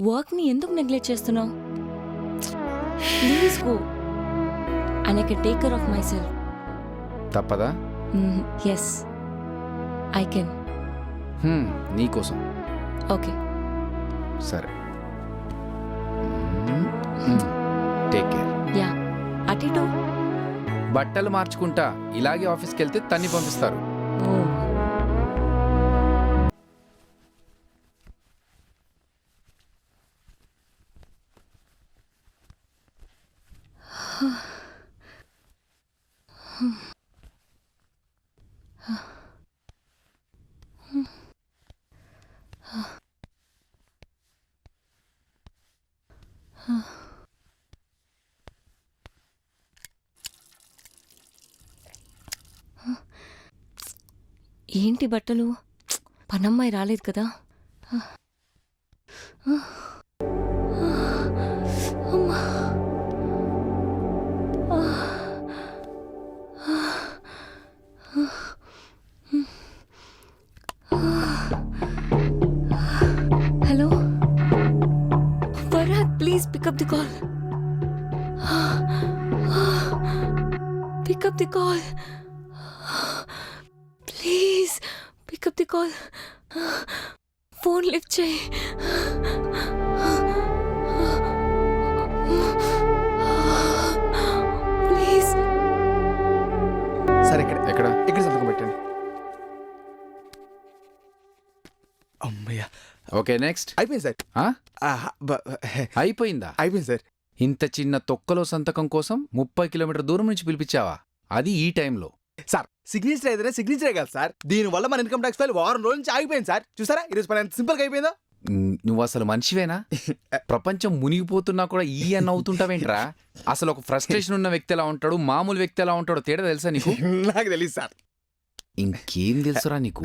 వర్క్ని ఎందుకు నెగ్లెక్ట్ చేస్తున్నావు? Please go and I can take care of myself. తప్పదా? Yes I can. నీకోసం. ఓకే సరే, టేక్ కేర్. యా అటు ఇటు. బట్టలు మార్చుకుంటా ఇలాగే ఆఫీస్కి వెళ్తే తన్ని పంపిస్తారు. ఓ ఏంటి బట్టలు? పనమ్మాయి రాలేదు కదా? అమ్మా. Hello Bharat, please pickup the call. Pickup the call. Please pickup the call. Phone lift చేయి. ప్లీజ్. సార్ ఇక్కడ ఎక్కడ? ఇక్కడ సంతకం పెట్టండి. అమ్మయ్యా, ఓకే నెక్స్ట్. అయిపోయింది సార్. అయిపోయిందా? అయిపోయింది సార్. ఇంత చిన్న తొక్కలో సంతకం కోసం 30 కిలోమీటర్ దూరం నుంచి పిలిపించావా? అది ఈ టైంలో? సార్ సిగ్నేచర్ ఏదైనా సిగ్నేచరే కదా సార్. దీనివల్ల మన ఇన్కమ్ ట్యాక్స్ ఫైల్ వారం రోజుల నుంచి ఆగిపోయింది సార్. చూసారా ఈరోజు పని ఎంత సింపుల్గా అయిపోయిందో. నువ్వు అసలు మనిషివేనా? ప్రపంచం మునిగిపోతున్నా కూడా ఈ అన్న అవుతుంటావేంట్రా? అసలు ఒక ఫ్రస్ట్రేషన్ ఉన్న వ్యక్తి ఎలా ఉంటాడు, మామూలు వ్యక్తి ఎలా ఉంటాడో తేడా తెలుసా నీకు? నాకు తెలియదు సార్. ఇంకేం తెలుసురా నీకు?